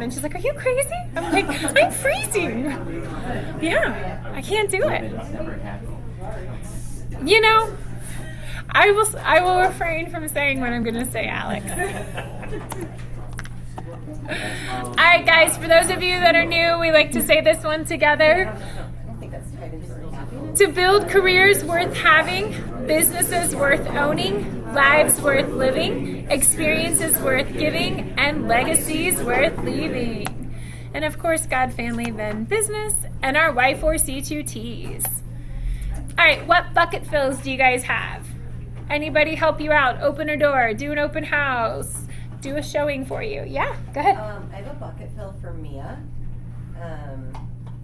And she's like, are you crazy? I'm like, I'm freezing. Yeah, I can't do it. You know, I will refrain from saying what I'm going to say, Alex. All right, guys, for those of you that are new, we like to say this one together. To build careers worth having, businesses worth owning, lives worth living, experiences worth giving, and legacies worth leaving. And of course, God, family, then business, and our Y4C2Ts. All right, what bucket fills do you guys have? Anybody help you out? Open a door, do an open house, do a showing for you. Yeah, go ahead. I have a bucket fill for Mia.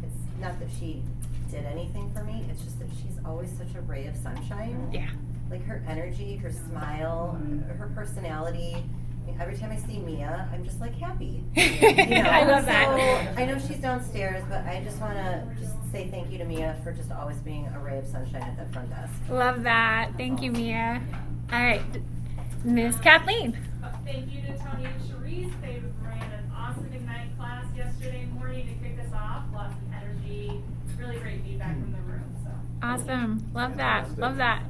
It's not that she did anything for me, it's just that she's always such a ray of sunshine. Yeah. Like her energy, her smile, her personality. I mean, every time I see Mia, I'm just like happy. You know? I love so, that. I know she's downstairs, but I just want to just say thank you to Mia for just always being a ray of sunshine at the front desk. Love that. Thank you, Mia. All right, Miss Kathleen. Thank you to Tony and Cherise. They ran an awesome Ignite class yesterday morning to kick us off. Lots of energy, really great feedback from the room. So Awesome. Love that. Love that.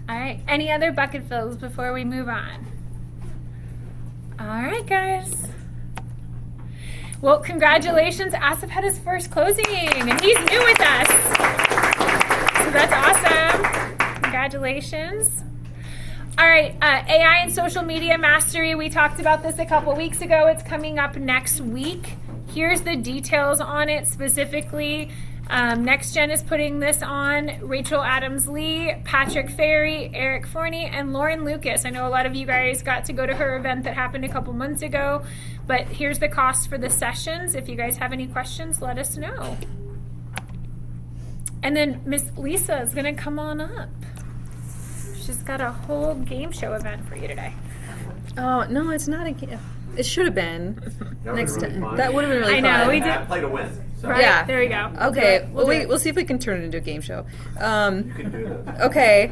All right. Any other bucket fills before we move on? All right, guys. Well, congratulations. Asif had his first closing, and he's new with us. So that's awesome. Congratulations. All right, AI and social media mastery. We talked about this a couple weeks ago. It's coming up next week. Here's the details on it specifically. Next Gen is putting this on. Rachel Adams-Lee, Patrick Ferry, Eric Forney, and Lauren Lucas. I know a lot of you guys got to go to her event that happened a couple months ago, but here's the cost for the sessions. If you guys have any questions, let us know. And then Miss Lisa is going to come on up. She's got a whole game show event for you today. Oh, no, it's not a game. It should have been next time. That would have been really fun. I know, we did. Play to win. So. Right, Yeah. there we go. Okay, We'll we'll see if we can turn it into a game show. You can do this. Okay.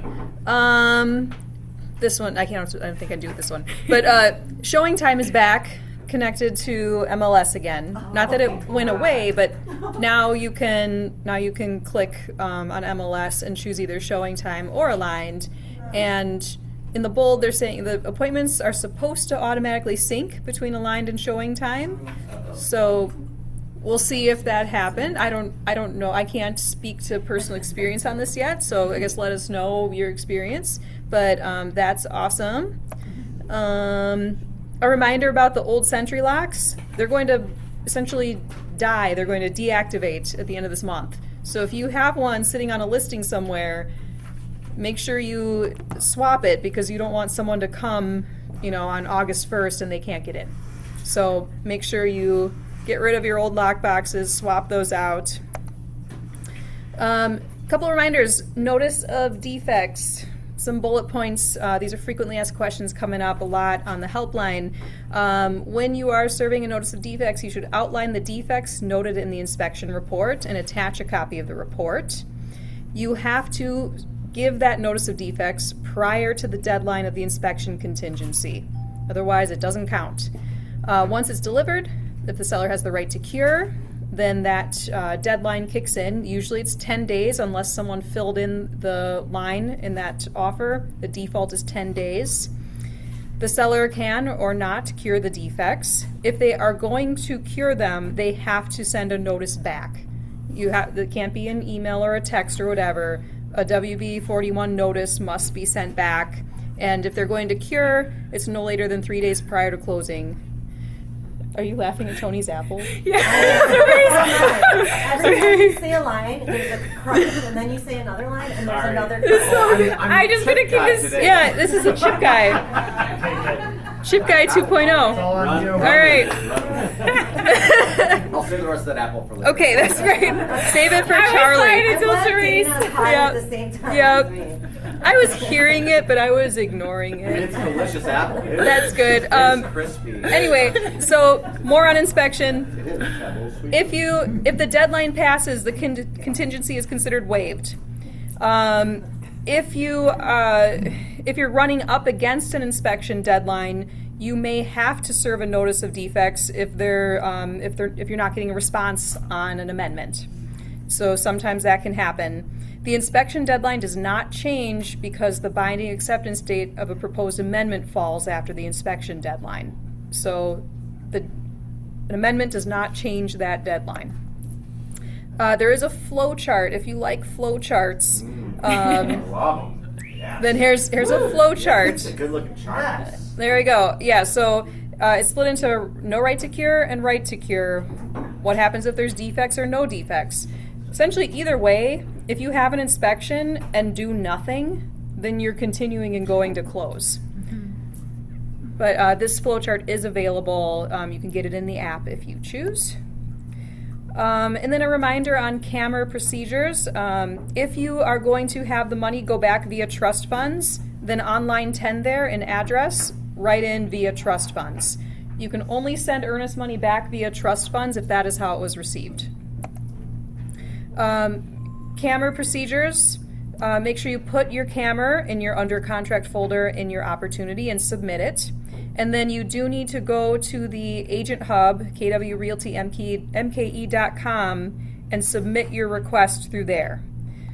This one, I don't think I can do it this one. But showing time is back, connected to MLS again. Not that it went away, but now you can click on MLS and choose either showing time or aligned. And in the bold, they're saying the appointments are supposed to automatically sync between aligned and showing time. So we'll see if that happened. I don't know. I can't speak to personal experience on this yet. So I guess let us know your experience. But that's awesome. A reminder about the old Sentry locks. They're going to essentially die. They're going to deactivate at the end of this month. So if you have one sitting on a listing somewhere, make sure you swap it because you don't want someone to come, on August 1st and they can't get in. So make sure you get rid of your old lock boxes, swap those out. Couple of reminders, notice of defects. Some bullet points. These are frequently asked questions coming up a lot on the helpline. When you are serving a notice of defects, you should outline the defects noted in the inspection report and attach a copy of the report. You have to give that notice of defects prior to the deadline of the inspection contingency. Otherwise, it doesn't count. Once it's delivered, if the seller has the right to cure, then that deadline kicks in. Usually it's 10 days unless someone filled in the line in that offer. The default is 10 days. The seller can or not cure the defects. If they are going to cure them, they have to send a notice back. It can't be an email or a text or whatever. A WB-41 notice must be sent back. And if they're going to cure, it's no later than 3 days prior to closing. Are you laughing at Tony's apple? Every time you say a line, there's a crunch, and then you say another line, and there's another crunch. I'm just going to keep this. Today. Yeah, this is a chip guy. Chip guy 2.0. All right. I'll save the rest of that apple for later. Okay, that's great. Save it for Charlie. I was I'm Therese. glad Dana's hot at the same time Yep. as me. I was hearing it, but I was ignoring it. It's a delicious apple. That's good. It's crispy. Anyway, so more on inspection. It is. That little sweet. If the deadline passes, the contingency is considered waived. If you're running up against an inspection deadline, You may have to serve a notice of defects if you're not getting a response on an amendment. So sometimes that can happen. The inspection deadline does not change because the binding acceptance date of a proposed amendment falls after the inspection deadline. So an amendment does not change that deadline. There is a flow chart. If you like flow charts, I love them. Yeah. then here's a flow chart. It's a good looking chart. There we go. Yeah, so it's split into no right to cure and right to cure. What happens if there's defects or no defects? Essentially, either way, if you have an inspection and do nothing, then you're continuing and going to close. But this flowchart is available. You can get it in the app if you choose. And then a reminder on CAMR procedures. If you are going to have the money go back via trust funds, then on line 10 there in address, write in via trust funds. You can only send earnest money back via trust funds if that is how it was received. CAMR procedures. Make sure you put your CAMR in your under contract folder in your opportunity and submit it. And then you do need to go to the agent hub, kwrealtymke.com, and submit your request through there.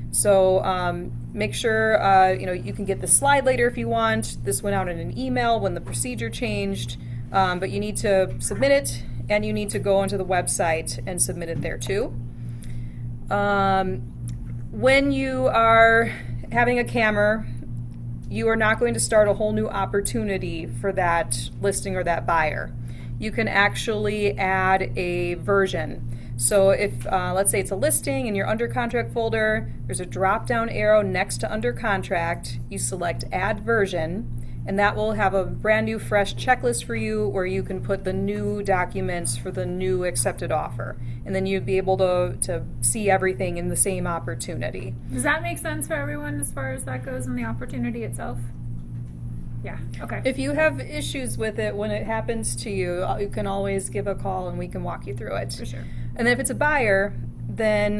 So make sure you can get the slide later if you want. This went out in an email when the procedure changed, but you need to submit it, and you need to go onto the website and submit it there too. When you are having a CAMR, you are not going to start a whole new opportunity for that listing or that buyer. You can actually add a version. So if, let's say it's a listing in your under contract folder, there's a drop-down arrow next to under contract, you select add version, and that will have a brand new fresh checklist for you where you can put the new documents for the new accepted offer. And then you'd be able to see everything in the same opportunity. Does that make sense for everyone as far as that goes in the opportunity itself? Yeah, okay. If you have issues with it when it happens to you, you can always give a call and we can walk you through it. For sure. And then if it's a buyer, then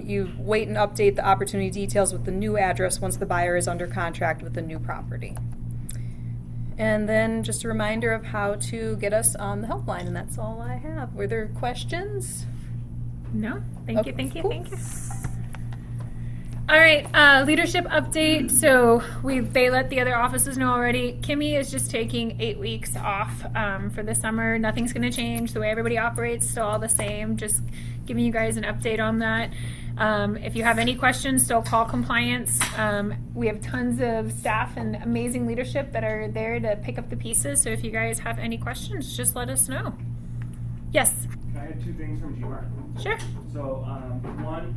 you wait and update the opportunity details with the new address once the buyer is under contract with the new property. And then just a reminder of how to get us on the helpline, and that's all I have. Were there questions? No? Thank you, Okay, thank you, cool. thank you. All right, leadership update. So they let the other offices know already. Kimmy is just taking 8 weeks off for the summer. Nothing's going to change. The way everybody operates still all the same. Just giving you guys an update on that. If you have any questions, still call compliance. We have tons of staff and amazing leadership that are there to pick up the pieces. So if you guys have any questions, just let us know. Yes. Can I add two things from GMAR? Sure. So, one,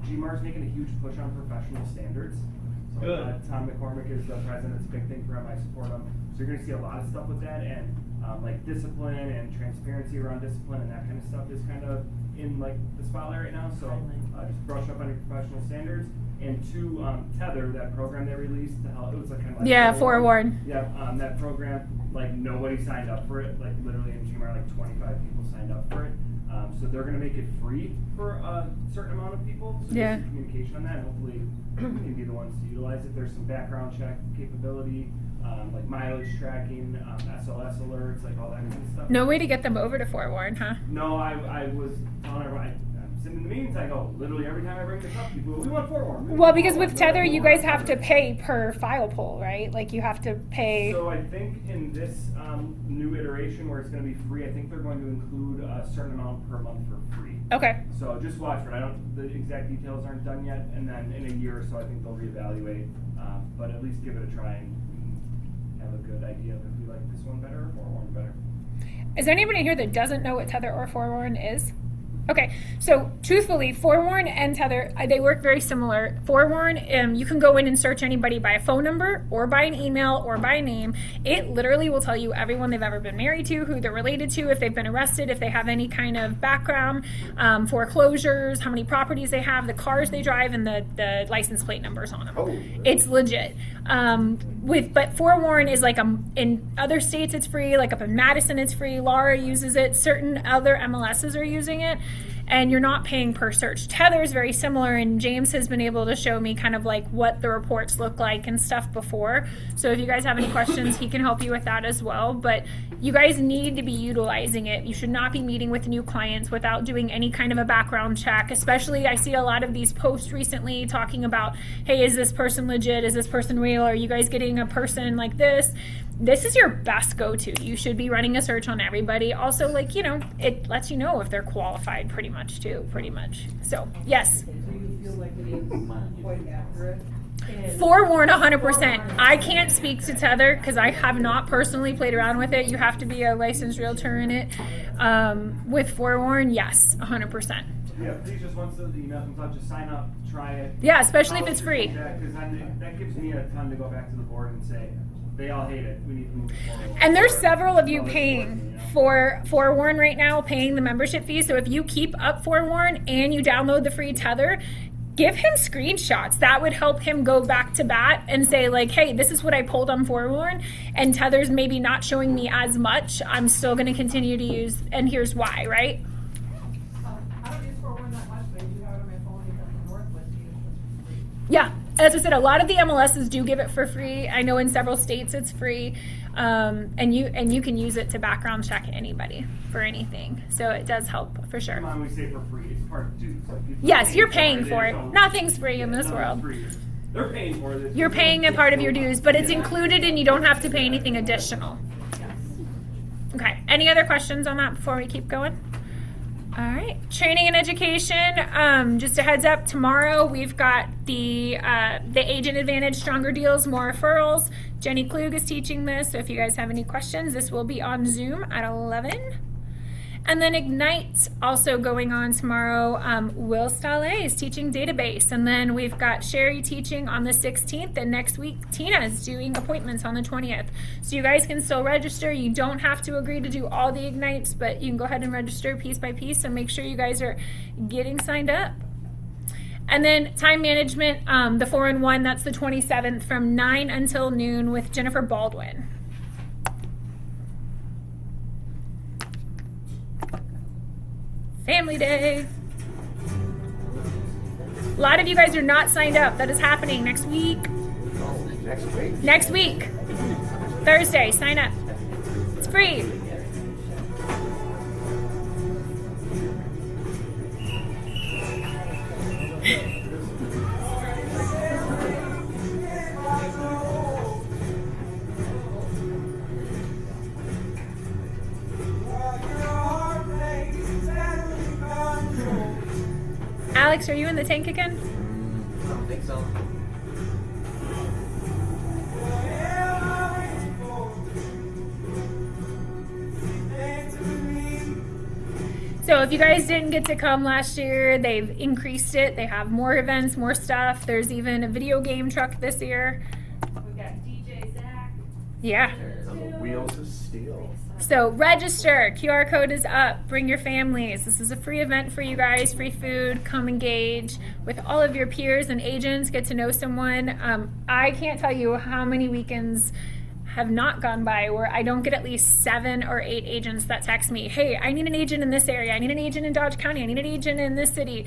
GMAR is making a huge push on professional standards. So, Good. Tom McCormick is the president. It's a big thing for him. I support him. So you're going to see a lot of stuff with that, and like discipline and transparency around discipline and that kind of stuff is kind of in like the spotlight right now. So just brush up on your professional standards. And two, Tether, that program they released to help. It was like kind of like Yeah, forewarn. Yeah, that program, like nobody signed up for it. Like literally in GMAR, like 25 people signed up for it. So they're going to make it free for a certain amount of people. So Yeah. there's some communication on that, and hopefully we can be the ones to utilize it. There's some background check capability, like mileage tracking, SOS alerts, like all that kind of stuff. No way to get them over to forewarn, huh? No, I was telling everybody, I'm sitting in the meetings, I go, literally every time I bring this up, people go, we want forewarn. Well, because with Tether, you guys have to pay per file pull, right? Like you have to pay. So I think in this new iteration where it's going to be free, I think they're going to include a certain amount per month for free. Okay. So just watch for it. The exact details aren't done yet, and then in a year or so, I think they'll reevaluate. But at least give it a try and have a good idea of if we like this one better or forewarn better. Is there anybody here that doesn't know what Tether or forewarn is? Okay, so truthfully, forewarn and Tether, they work very similar. Forewarn, you can go in and search anybody by a phone number or by an email or by name. It literally will tell you everyone they've ever been married to, who they're related to, if they've been arrested, if they have any kind of background, foreclosures, how many properties they have, the cars they drive, and the license plate numbers on them. Oh. It's legit. But forewarn is like in other states it's free, like up in Madison it's free, Laura uses it, certain other MLSs are using it, and you're not paying per search. Tether is very similar, and James has been able to show me kind of like what the reports look like and stuff before. So if you guys have any questions, he can help you with that as well. But You guys need to be utilizing it. You should not be meeting with new clients without doing any kind of a background check. Especially, I see a lot of these posts recently talking about, hey, is this person legit? Is this person real? Are you guys getting a person like this? This is your best go-to. You should be running a search on everybody. Also, like, you know, it lets you know if they're qualified pretty much too, pretty much. So, yes. Do you feel like it is quite accurate? Forewarn 100%. I can't speak to Tether because I have not personally played around with it. You have to be a licensed realtor in it. With Forewarn, yes, 100%. Yeah, please just once the email comes out, just sign up, try it. Yeah, especially if it's free. Because that gives me a ton to go back to the board and say, they all hate it. We need to move forward. And there's several of you paying for Forewarn right now, paying the membership fee. So if you keep up Forewarn and you download the free Tether, give him screenshots. That would help him go back to bat and say like, hey, this is what I pulled on Forewarn, and Tether's maybe not showing me as much. I'm still going to continue to use, and here's why, right? I don't use Forewarn that much, but I do have it on my phone because I'm Northwest use it for free. Yeah, as I said, a lot of the MLSs do give it for free. I know in several states it's free, and you can use it to background check anybody for anything. So it does help for sure. Come on, we say for free. It's part of dues. Like, Yes, you're paying for it. Nothing's free in this world. They're paying for it. You're paying a part of your dues, but it's included and you don't have to pay anything additional. Okay, any other questions on that before we keep going? All right, training and education. Just a heads up, tomorrow we've got the Agent Advantage Stronger Deals, More Referrals. Jenny Klug is teaching this, so if you guys have any questions, this will be on Zoom at 11. And then Ignite also going on tomorrow. Will Stale is teaching database. And then we've got Sherry teaching on the 16th. And next week, Tina is doing appointments on the 20th. So you guys can still register. You don't have to agree to do all the Ignites, but you can go ahead and register piece by piece and make sure you guys are getting signed up. And then time management, the 4-in-1, that's the 27th from 9 until noon with Jennifer Baldwin. Family Day. A lot of you guys are not signed up. That is happening next week. Next week. Next week. Thursday, sign up. It's free. Alex, are you in the tank again? I don't think so. So if you guys didn't get to come last year, they've increased it. They have more events, more stuff. There's even a video game truck this year. We got DJ Zach. Yeah. On the wheels of steel. So register. QR code is up. Bring your families. This is a free event for you guys. Free food. Come engage with all of your peers and agents. Get to know someone. I can't tell you how many weekends have not gone by where I don't get at least 7 or 8 agents that text me, hey, I need an agent in this area. I need an agent in Dodge County. I need an agent in this city.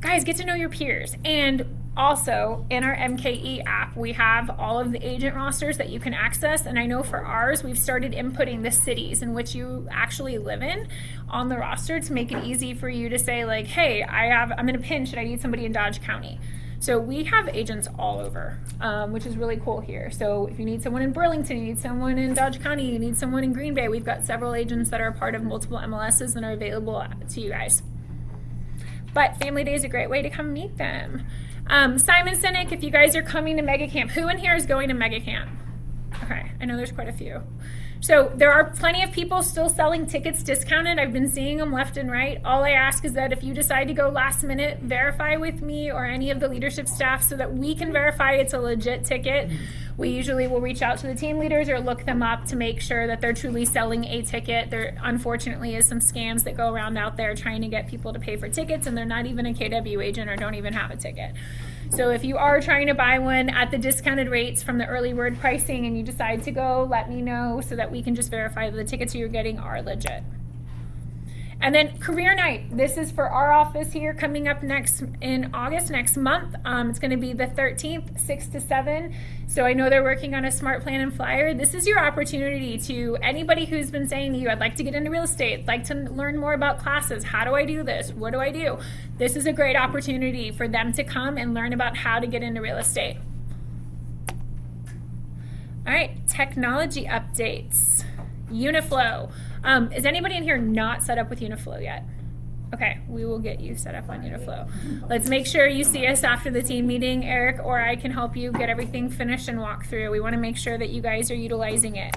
Guys, get to know your peers. And also, in our MKE app, we have all of the agent rosters that you can access. And I know for ours, we've started inputting the cities in which you actually live in on the roster to make it easy for you to say, like, hey, I'm in a pinch and I need somebody in Dodge County. So we have agents all over, which is really cool here. So if you need someone in Burlington, you need someone in Dodge County, you need someone in Green Bay, we've got several agents that are a part of multiple MLSs and are available to you guys. But Family Day is a great way to come meet them. Simon Sinek, if you guys are coming to Mega Camp, who in here is going to Mega Camp? Okay, I know there's quite a few. So there are plenty of people still selling tickets discounted. I've been seeing them left and right. All I ask is that if you decide to go last minute, verify with me or any of the leadership staff so that we can verify it's a legit ticket. We usually will reach out to the team leaders or look them up to make sure that they're truly selling a ticket. There unfortunately is some scams that go around out there trying to get people to pay for tickets and they're not even a KW agent or don't even have a ticket. So if you are trying to buy one at the discounted rates from the early bird pricing and you decide to go, let me know so that we can just verify that the tickets you're getting are legit. And then career night. This is for our office here coming up in August, next month. It's going to be the 13th, 6 to 7. So I know they're working on a smart plan and flyer. This is your opportunity to anybody who's been saying to you, I'd like to get into real estate, I'd like to learn more about classes. How do I do this? What do I do? This is a great opportunity for them to come and learn about how to get into real estate. All right, technology updates. Uniflow. Is anybody in here not set up with Uniflow yet? Okay, we will get you set up on Uniflow. Let's make sure you see us after the team meeting. Eric or I can help you get everything finished and walk through. We want to make sure that you guys are utilizing it.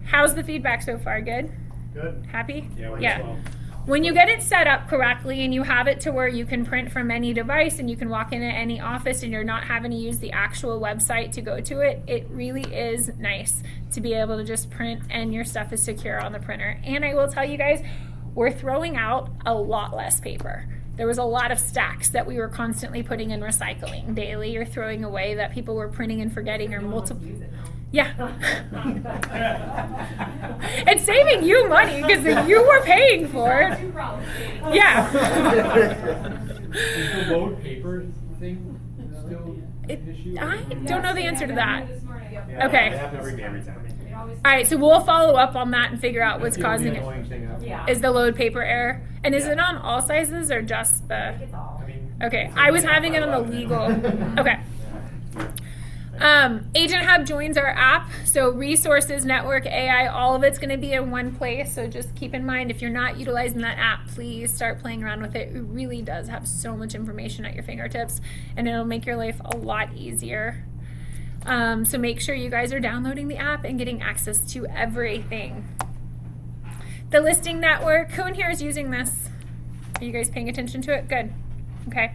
How's the feedback so far? Good? Good. Happy? Yeah. When you get it set up correctly and you have it to where you can print from any device and you can walk into any office and you're not having to use the actual website to go to it, it really is nice to be able to just print and your stuff is secure on the printer. And I will tell you guys, we're throwing out a lot less paper. There was a lot of stacks that we were constantly putting in recycling daily or throwing away that people were printing and forgetting or multiple. Yeah. It's saving you money because you were paying for it. Yeah. Is the load paper thing still an issue? I don't know the answer to that. Yeah, Okay. They have to ring every time. All right, so we'll follow up on that and figure out what's That's the causing annoying it. thing I've- Yeah. Is the load paper error? And is it on all sizes or just the... I mean, Okay, I was having it on the legal. Okay. Agent Hub joins our app, so resources, network, AI, all of it's going to be in one place. So just keep in mind, if you're not utilizing that app, please start playing around with it. It really does have so much information at your fingertips, and it'll make your life a lot easier. So make sure you guys are downloading the app and getting access to everything. The listing network, who in here is using this? Are you guys paying attention to it? Good. Okay.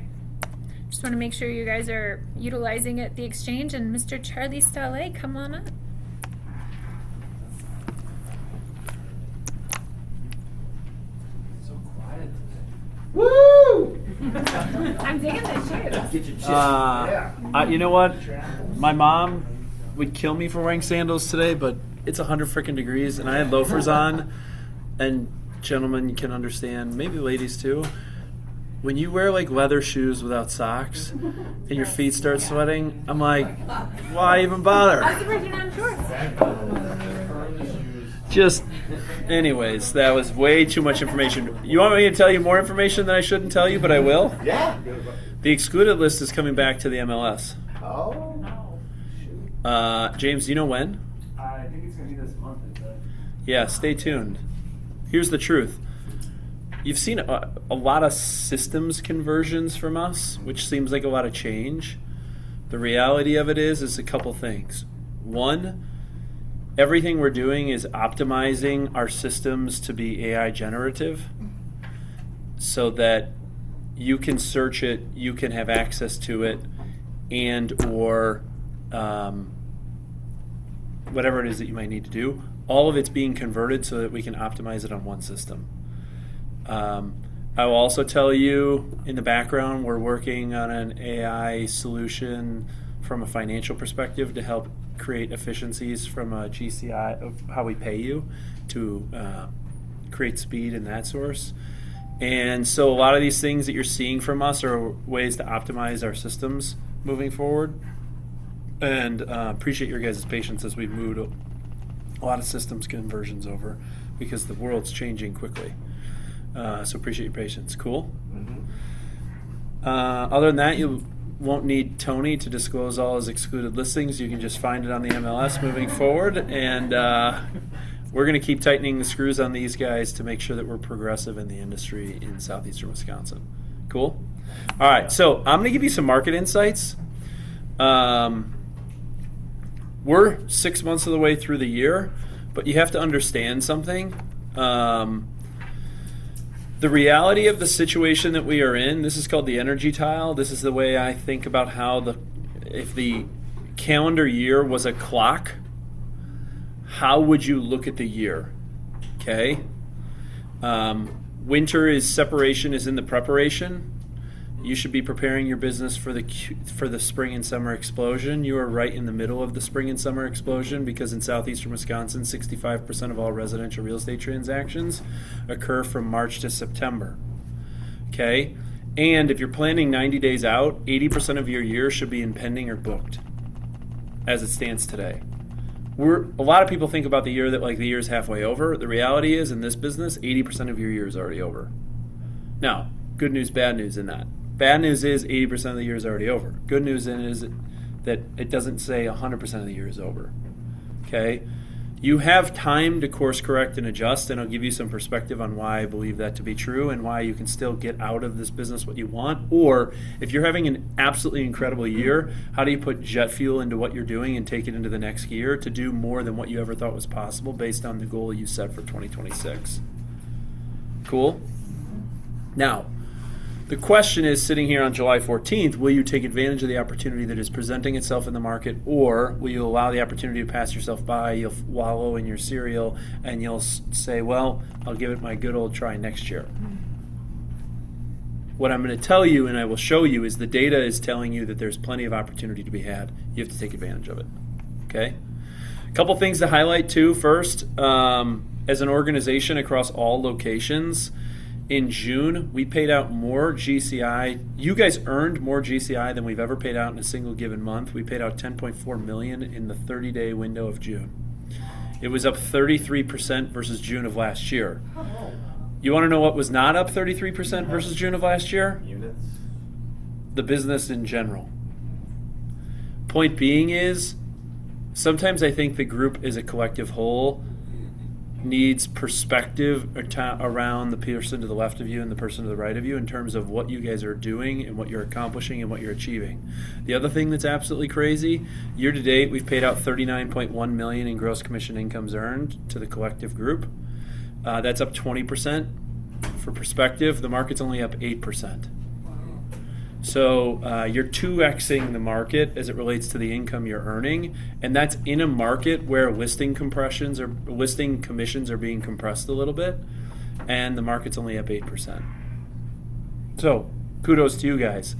Just want to make sure you guys are utilizing it, the exchange. And Mr. Charlie Stale, come on up. so quiet today. Woo! I'm digging the shoes. Get your chips. You know what? My mom would kill me for wearing sandals today, but it's 100 freaking degrees, and I had loafers on. And gentlemen can understand, maybe ladies too. When you wear like leather shoes without socks and your feet start sweating, I'm like, why even bother? Just, anyways, that was way too much information. You want me to tell you more information that I shouldn't tell you, but I will? Yeah. The excluded list is coming back to the MLS. Oh. James, do you know when? I think it's going to be this month. Yeah, stay tuned. Here's the truth. You've seen a lot of systems conversions from us, which seems like a lot of change. The reality of it is a couple things. One, everything we're doing is optimizing our systems to be AI generative so that you can search it, you can have access to it, and or whatever it is that you might need to do. All of it's being converted so that we can optimize it on one system. I will also tell you, in the background, we're working on an AI solution from a financial perspective to help create efficiencies from a GCI of how we pay you to create speed in that source. And so a lot of these things that you're seeing from us are ways to optimize our systems moving forward. And appreciate your guys' patience as we moved a lot of systems conversions over because the world's changing quickly. So appreciate your patience. Cool? Mm-hmm. Other than that, you won't need Tony to disclose all his excluded listings. You can just find it on the MLS moving forward. And we're going to keep tightening the screws on these guys to make sure that we're progressive in the industry in southeastern Wisconsin. Cool? All right, so I'm going to give you some market insights. We're 6 months of the way through the year, but you have to understand something. The reality of the situation that we are in, this is called the energy tile. This is the way I think about how if the calendar year was a clock, how would you look at the year? Okay? Winter is separation is in the preparation. you should be preparing your business for the spring and summer explosion. You are right in the middle of the spring and summer explosion because in southeastern Wisconsin, 65% of all residential real estate transactions occur from March to September. Okay? And if you're planning 90 days out, 80% of your year should be in pending or booked as it stands today. A lot of people think about the year that like the year's halfway over. The reality is in this business, 80% of your year is already over. Now, good news, bad news in that. Bad news is 80% of the year is already over. Good news is that it doesn't say 100% of the year is over. Okay? You have time to course correct and adjust, and I'll give you some perspective on why I believe that to be true and why you can still get out of this business what you want. Or if you're having an absolutely incredible year, how do you put jet fuel into what you're doing and take it into the next year to do more than what you ever thought was possible based on the goal you set for 2026? Cool? Now, the question is, sitting here on July 14th, will you take advantage of the opportunity that is presenting itself in the market, or will you allow the opportunity to pass yourself by, you'll wallow in your cereal, and you'll say, well, I'll give it my good old try next year? What I'm going to tell you, and I will show you, is the data is telling you that there's plenty of opportunity to be had. You have to take advantage of it. Okay? A couple things to highlight, too. First, as an organization across all locations, in June, we paid out more GCI. You guys earned more GCI than we've ever paid out in a single given month. We paid out $10.4 million in the 30-day window of June. It was up 33% versus June of last year. You want to know what was not up 33% versus June of last year? Units. The business in general. Point being is, sometimes I think the group as a collective whole needs perspective around the person to the left of you and the person to the right of you in terms of what you guys are doing and what you're accomplishing and what you're achieving. The other thing that's absolutely crazy, year to date, we've paid out $39.1 million in gross commission incomes earned to the collective group. That's up 20%. For perspective, the market's only up 8%. So you're 2xing the market as it relates to the income you're earning, and that's in a market where listing commissions are being compressed a little bit, and the market's only up 8%. So kudos to you guys.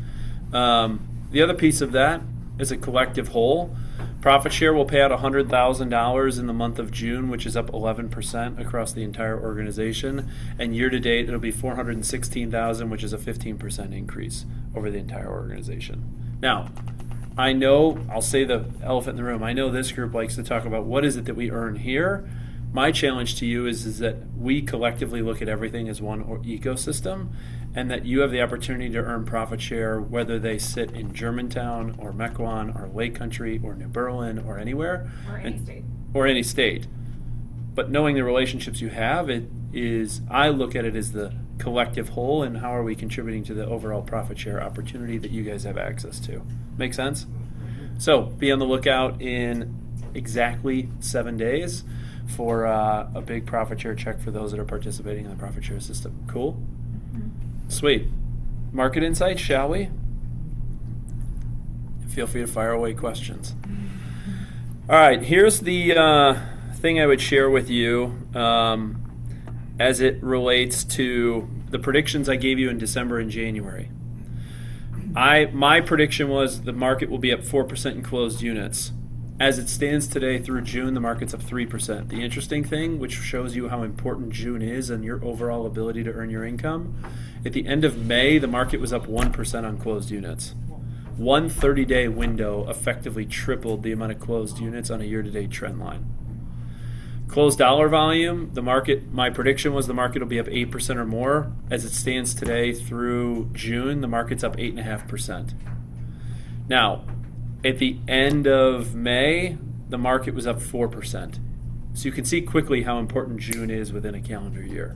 The other piece of that is a collective whole. Profit share will pay out $100,000 in the month of June, which is up 11% across the entire organization. And year to date, it'll be $416,000, which is a 15% increase over the entire organization. Now, I know, I'll say the elephant in the room, I know this group likes to talk about what is it that we earn here. My challenge to you is that we collectively look at everything as one ecosystem, and that you have the opportunity to earn profit share whether they sit in Germantown or Mequon or Lake Country or New Berlin or anywhere. Or any state. But knowing the relationships you have, I look at it as the collective whole, and how are we contributing to the overall profit share opportunity that you guys have access to. Make sense? So be on the lookout in exactly 7 days for a big profit share check for those that are participating in the profit share system. Cool? Sweet. Market insights, shall we? Feel free to fire away questions. All right, here's the thing I would share with you as it relates to the predictions I gave you in December and January. My prediction was the market will be up 4% in closed units. As it stands today through June, the market's up 3%. The interesting thing, which shows you how important June is and your overall ability to earn your income, at the end of May, the market was up 1% on closed units. One 30-day window effectively tripled the amount of closed units on a year-to-date trend line. Closed dollar volume, my prediction was the market will be up 8% or more. As it stands today through June, the market's up 8.5%. Now, at the end of May, the market was up 4%. So you can see quickly how important June is within a calendar year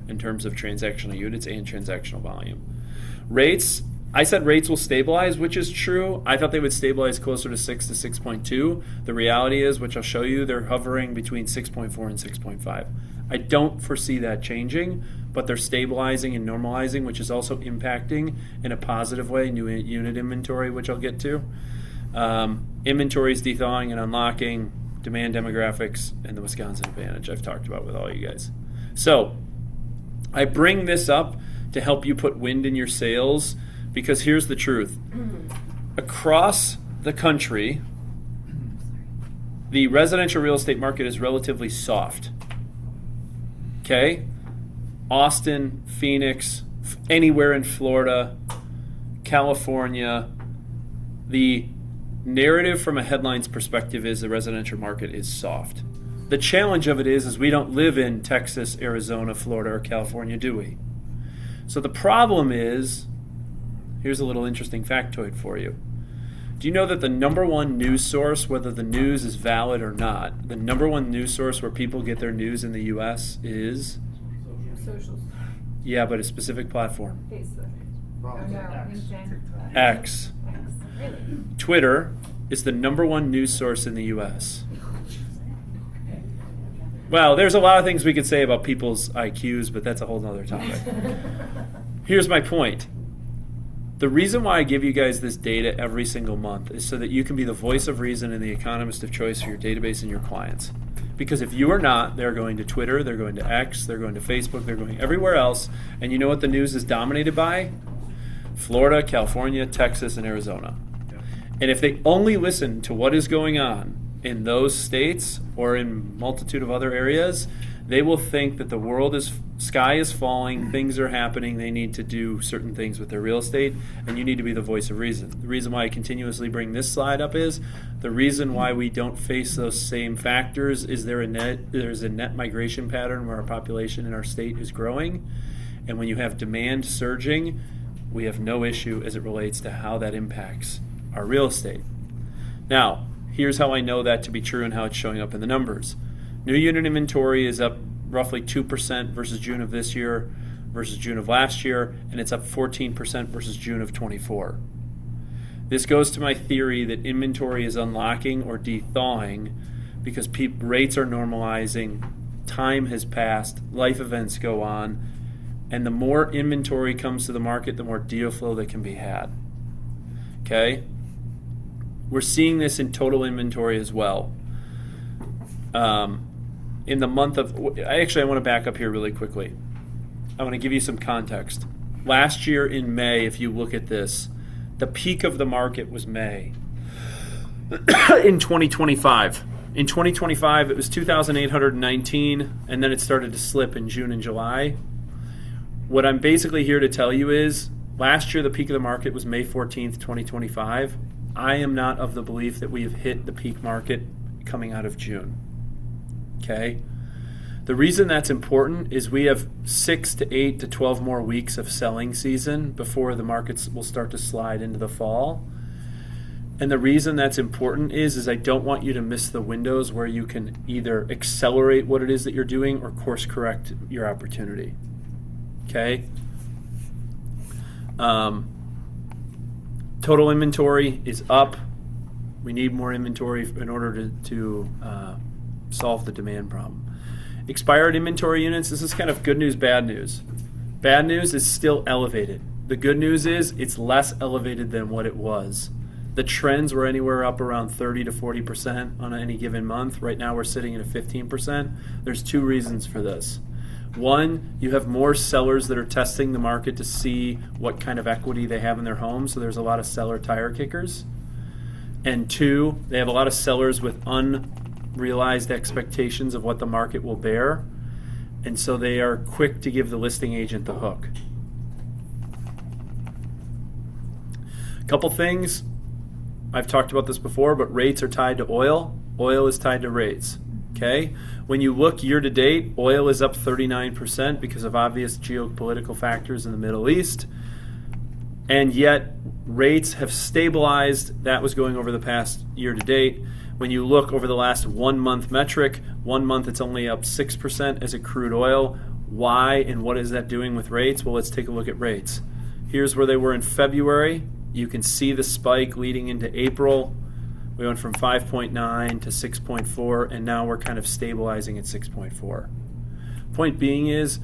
in terms of transactional units and transactional volume. Rates, I said rates will stabilize, which is true. I thought they would stabilize closer to 6 to 6.2. The reality is, which I'll show you, they're hovering between 6.4 and 6.5. I don't foresee that changing, but they're stabilizing and normalizing, which is also impacting in a positive way new unit inventory, which I'll get to. Inventory is thawing and unlocking, demand demographics, and the Wisconsin advantage I've talked about with all you guys. So I bring this up to help you put wind in your sails Because here's the truth. Across the country, the residential real estate market is relatively soft. Okay? Austin, Phoenix, anywhere in Florida, California, the narrative from a headlines perspective is the residential market is soft. The challenge of it is we don't live in Texas, Arizona, Florida, or California, do we? So the problem is, here's a little interesting factoid for you. Do you know that the number one news source, whether the news is valid or not, the number one news source where people get their news in the U.S. is? Socials. Yeah, but a specific platform. Facebook. Oh, no, LinkedIn. X. Really? Twitter is the number one news source in the U.S. Well, there's a lot of things we could say about people's IQs, but that's a whole other topic. Here's my point. The reason why I give you guys this data every single month is so that you can be the voice of reason and the economist of choice for your database and your clients. Because if you are not, they're going to Twitter, they're going to X, they're going to Facebook, they're going everywhere else. And you know what the news is dominated by? Florida, California, Texas, and Arizona. And if they only listen to what is going on in those states or in multitude of other areas, they will think that the world is, sky is falling, things are happening, they need to do certain things with their real estate, and you need to be the voice of reason. The reason why I continuously bring this slide up is the reason why we don't face those same factors is there's a net migration pattern where our population in our state is growing, and when you have demand surging, we have no issue as it relates to how that impacts our real estate. Now, here's how I know that to be true and how it's showing up in the numbers. New unit inventory is up roughly 2% versus June of this year versus June of last year, and it's up 14% versus June of 24. This goes to my theory that inventory is unlocking or de-thawing because rates are normalizing, time has passed, life events go on, and the more inventory comes to the market, the more deal flow that can be had. Okay? We're seeing this in total inventory as well. In the month of, I want to back up here really quickly. I want to give you some context. Last year in May, if you look at this, the peak of the market was May. In 2025. In 2025, it was 2,819, and then it started to slip in June and July. What I'm basically here to tell you is, last year the peak of the market was May 14th, 2025. I am not of the belief that we have hit the peak market coming out of June. Okay? The reason that's important is we have 6 to 8 to 12 more weeks of selling season before the markets will start to slide into the fall. And the reason that's important is I don't want you to miss the windows where you can either accelerate what it is that you're doing or course correct your opportunity. Okay? Total inventory is up. We need more inventory in order to solve the demand problem. Expired inventory units, this is kind of good news, bad news. Bad news is still elevated. The good news is it's less elevated than what it was. The trends were anywhere up around 30 to 40% on any given month. Right now we're sitting at a 15%. There's two reasons for this. One, you have more sellers that are testing the market to see what kind of equity they have in their home, so there's a lot of seller tire kickers. And two, they have a lot of sellers with unrealized expectations of what the market will bear, and so they are quick to give the listing agent the hook. A couple things, I've talked about this before, but rates are tied to oil. Oil is tied to rates. Okay? When you look year to date, oil is up 39% because of obvious geopolitical factors in the Middle East. And yet, rates have stabilized. That was going over the past year to date. When you look over the last 1 month metric, 1 month it's only up 6% as a crude oil. Why and what is that doing with rates? Well, let's take a look at rates. Here's where they were in February. You can see the spike leading into April. We went from 5.9 to 6.4, and now we're kind of stabilizing at 6.4. Point being is,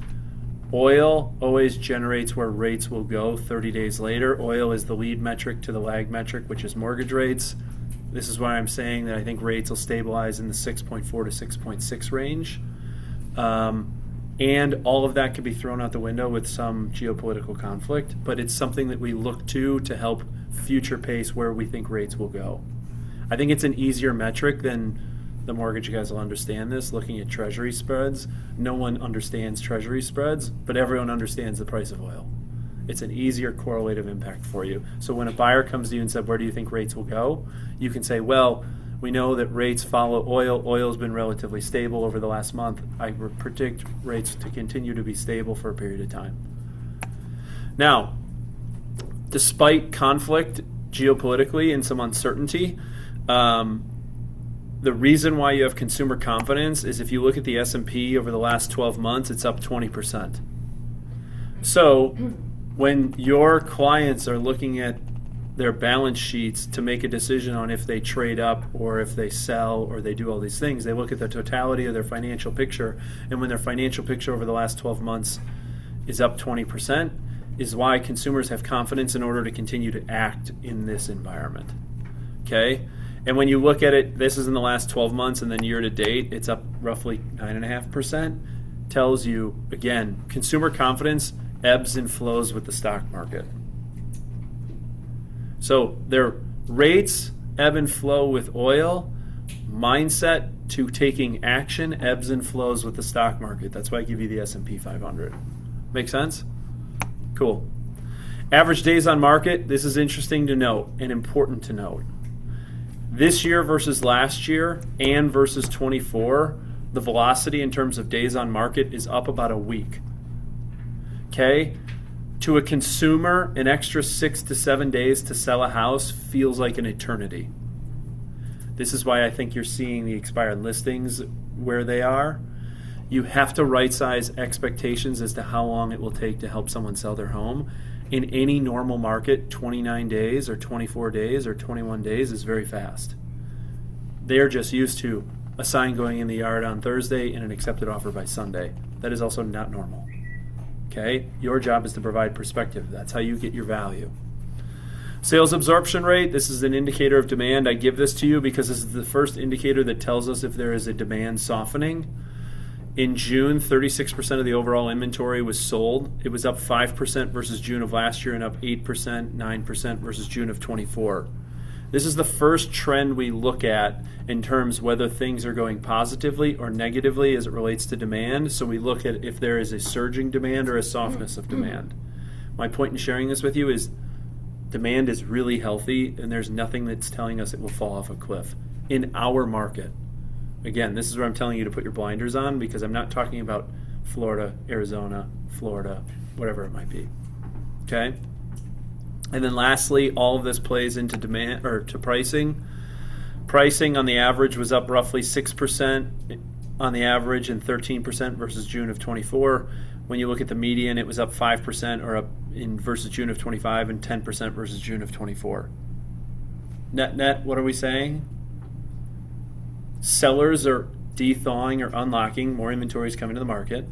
oil always generates where rates will go 30 days later. Oil is the lead metric to the lag metric, which is mortgage rates. This is why I'm saying that I think rates will stabilize in the 6.4 to 6.6 range. And all of that could be thrown out the window with some geopolitical conflict, but it's something that we look to help future pace where we think rates will go. I think it's an easier metric than the mortgage guys will understand this, looking at treasury spreads. No one understands treasury spreads, but everyone understands the price of oil. It's an easier correlative impact for you. So when a buyer comes to you and said, where do you think rates will go? You can say, well, we know that rates follow oil. Oil's been relatively stable over the last month. I predict rates to continue to be stable for a period of time. Now, despite conflict geopolitically and some uncertainty, the reason why you have consumer confidence is if you look at the S&P over the last 12 months, it's up 20%. So when your clients are looking at their balance sheets to make a decision on if they trade up or if they sell or they do all these things, they look at the totality of their financial picture. And when their financial picture over the last 12 months is up 20%, is why consumers have confidence in order to continue to act in this environment. Okay? And when you look at it, this is in the last 12 months and then year to date, it's up roughly 9.5%. Tells you, again, consumer confidence ebbs and flows with the stock market. So their rates ebb and flow with oil. Mindset to taking action ebbs and flows with the stock market. That's why I give you the S&P 500. Make sense? Cool. Average days on market. This is interesting to note and important to note. This year versus last year and versus 24, the velocity in terms of days on market is up about a week. Okay? To a consumer, an extra 6 to 7 days to sell a house feels like an eternity. This is why I think you're seeing the expired listings where they are. You have to right-size expectations as to how long it will take to help someone sell their home. In any normal market, 29 days or 24 days or 21 days is very fast. They're just used to a sign going in the yard on Thursday and an accepted offer by Sunday. That is also not normal. Okay? Your job is to provide perspective. That's how you get your value. Sales absorption rate, this is an indicator of demand. I give this to you because this is the first indicator that tells us if there is a demand softening. In June, 36% of the overall inventory was sold. It was up 5% versus June of last year and up 8%, 9% versus June of 24. This is the first trend we look at in terms whether things are going positively or negatively as it relates to demand. So we look at if there is a surging demand or a softness of demand. My point in sharing this with you is demand is really healthy and there's nothing that's telling us it will fall off a cliff in our market. Again, this is where I'm telling you to put your blinders on because I'm not talking about Florida, Arizona, Florida, whatever it might be. Okay? And then lastly, all of this plays into demand or to pricing. Pricing on the average was up roughly 6% on the average and 13% versus June of 24. When you look at the median, it was up 5% or up in versus June of 25 and 10% versus June of 24. Net, what are we saying? Sellers are de-thawing or unlocking. More inventory is coming to the market.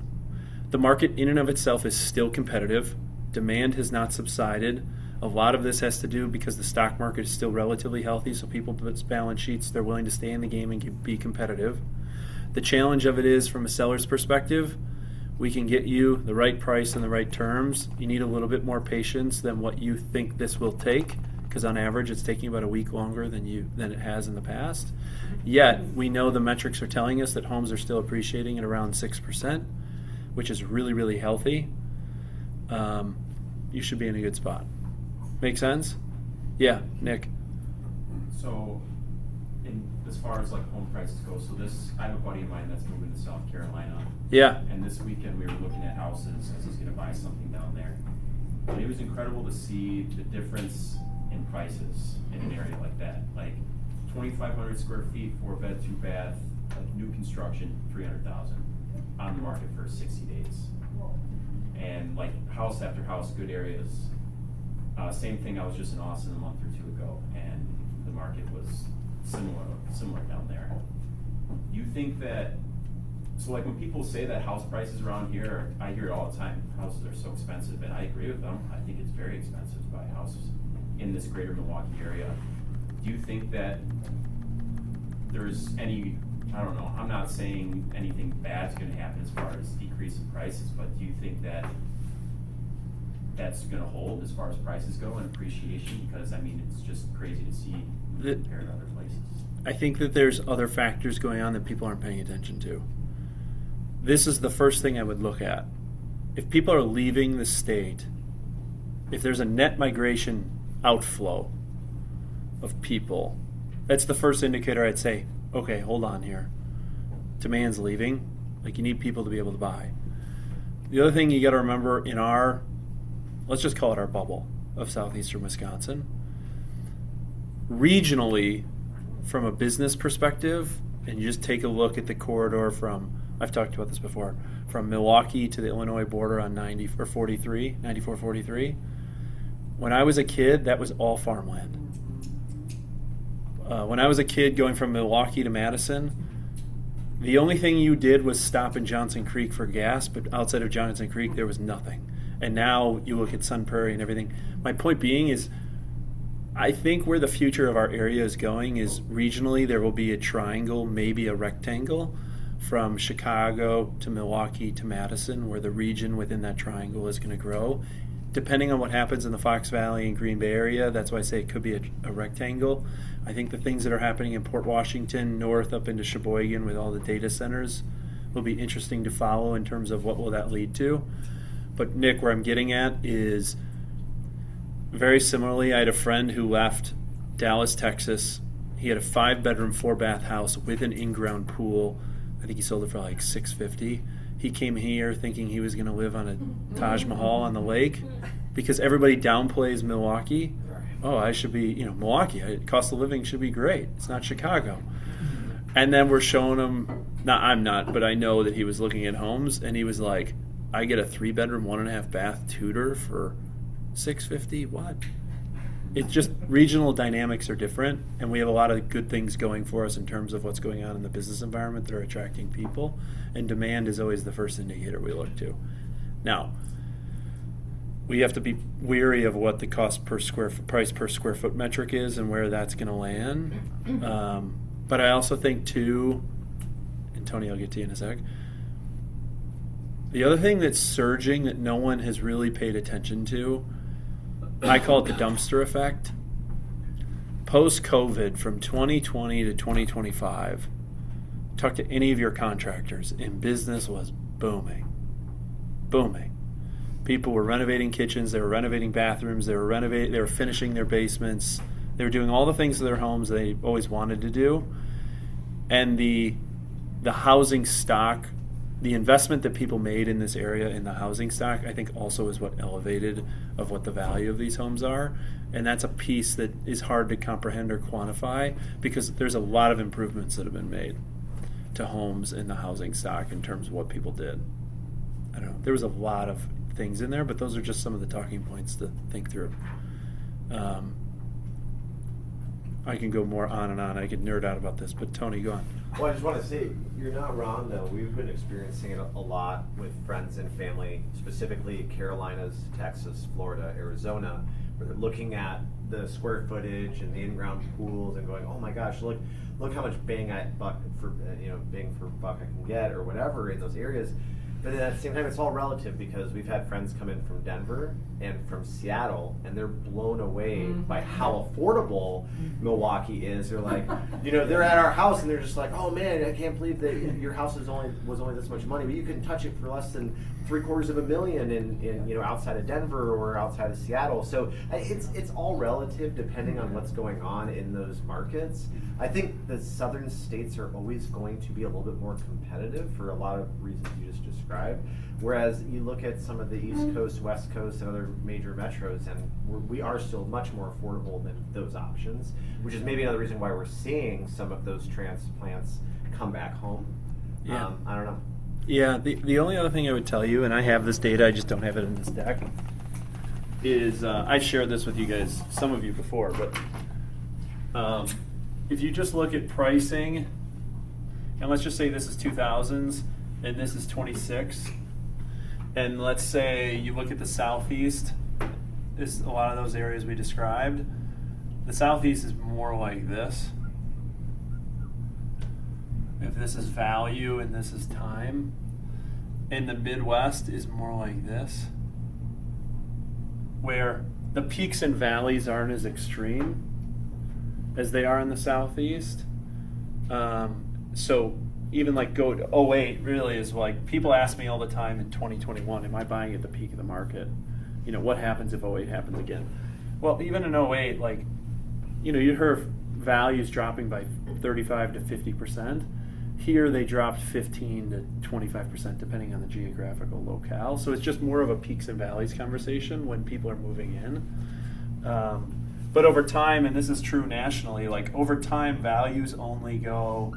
The market in and of itself is still competitive. Demand has not subsided. A lot of this has to do because the stock market is still relatively healthy, so people put balance sheets, they're willing to stay in the game and be competitive. The challenge of it is, from a seller's perspective, we can get you the right price and the right terms. You need a little bit more patience than what you think this will take, because on average it's taking about a week longer than it has in the past. Yet, we know the metrics are telling us that homes are still appreciating at around 6%, which is really, really healthy. You should be in a good spot. Make sense? Yeah, Nick. So, as far as like home prices go, I have a buddy of mine that's moving to South Carolina. Yeah. And this weekend we were looking at houses because he's going to buy something down there. And it was incredible to see the difference in prices in an area like that. Like 2,500 square feet, 4-bed, 2-bath, like new construction, $300,000 on the market for 60 days. And like house after house, good areas. Same thing, I was just in Austin a month or two ago, and the market was similar down there. You think that, so like when people say that house prices around here, I hear it all the time, houses are so expensive, and I agree with them. I think it's very expensive to buy houses in this greater Milwaukee area. Do you think that there's any I don't know, I'm not saying anything bad's gonna happen as far as decrease in prices, but do you think that that's gonna hold as far as prices go and appreciation? Because, I mean, it's just crazy to see compared to other places. I think that there's other factors going on that people aren't paying attention to. This is the first thing I would look at. If people are leaving the state, if there's a net migration outflow of people, that's the first indicator I'd say, okay, hold on here. Demand's leaving. Like, you need people to be able to buy. The other thing you got to remember in our, let's just call it our bubble of southeastern Wisconsin, regionally, from a business perspective, and you just take a look at the corridor from, I've talked about this before, from Milwaukee to the Illinois border on 94-43. When I was a kid, that was all farmland. When I was a kid going from Milwaukee to Madison, the only thing you did was stop in Johnson Creek for gas, but outside of Johnson Creek, there was nothing. And now you look at Sun Prairie and everything. My point being is, I think where the future of our area is going is regionally there will be a triangle, maybe a rectangle, from Chicago to Milwaukee to Madison, where the region within that triangle is going to grow. Depending on what happens in the Fox Valley and Green Bay area, that's why I say it could be a rectangle. I think the things that are happening in Port Washington, north up into Sheboygan with all the data centers will be interesting to follow in terms of what will that lead to. But Nick, where I'm getting at is very similarly, I had a friend who left Dallas, Texas. He had a 5-bedroom, 4-bath house with an in-ground pool. I think he sold it for like $650. He came here thinking he was going to live on a Taj Mahal on the lake because everybody downplays Milwaukee. Oh, I should be, Milwaukee, cost of living should be great. It's not Chicago. And then we're showing him, I'm not, but I know that he was looking at homes and he was like, I get a 3-bedroom, 1.5-bath Tudor for $650. What? It's just regional dynamics are different, and we have a lot of good things going for us in terms of what's going on in the business environment that are attracting people, and demand is always the first indicator we look to. Now, we have to be weary of what the price per square foot metric is and where that's going to land. But I also think too, and Tony, I'll get to you in a sec. The other thing that's surging that no one has really paid attention to, I call it the dumpster effect. Post-COVID, from 2020 to 2025, talk to any of your contractors, and business was booming. Booming. People were renovating kitchens, they were renovating bathrooms, they were finishing their basements, they were doing all the things to their homes they always wanted to do. And the housing stock, the investment that people made in this area in the housing stock, I think also is what elevated of what the value of these homes are. And that's a piece that is hard to comprehend or quantify because there's a lot of improvements that have been made to homes in the housing stock in terms of what people did. I don't know. There was a lot of things in there, but those are just some of the talking points to think through. I can go more on and on. I could nerd out about this, but Tony, go on. Well, I just want to say, you're not wrong, though. We've been experiencing it a lot with friends and family, specifically Carolinas, Texas, Florida, Arizona, where they're looking at the square footage and the in-ground pools and going, oh my gosh, look how much bang for buck I can get or whatever in those areas. But then at the same time, it's all relative because we've had friends come in from Denver and from Seattle, and they're blown away by how affordable Milwaukee is. They're like, they're at our house and they're just like, oh man, I can't believe that your house was only this much money, but you can touch it for less than $750,000 in outside of Denver or outside of Seattle. So it's all relative depending on what's going on in those markets. I think the southern states are always going to be a little bit more competitive for a lot of reasons you just described. Whereas you look at some of the East Coast, West Coast, and other major metros, and we are still much more affordable than those options, which is maybe another reason why we're seeing some of those transplants come back home. Yeah. I don't know. Yeah, the only other thing I would tell you, and I have this data, I just don't have it in this deck, is I've shared this with you guys, some of you before, but if you just look at pricing, and let's just say this is 2000s, and this is 26, and let's say you look at the Southeast, this a lot of those areas we described, the Southeast is more like this. if this is value and this is time. In the Midwest is more like this, where the peaks and valleys aren't as extreme as they are in the Southeast. So even like go to 08 really is like, people ask me all the time in 2021, am I buying at the peak of the market? You know, what happens if 08 happens again? Well, even in 08, like, you know, you heard values dropping by 35 to 50%. Here they dropped 15 to 25% depending on the geographical locale. So it's just more of a peaks and valleys conversation when people are moving in. But over time, and this is true nationally, like over time values only go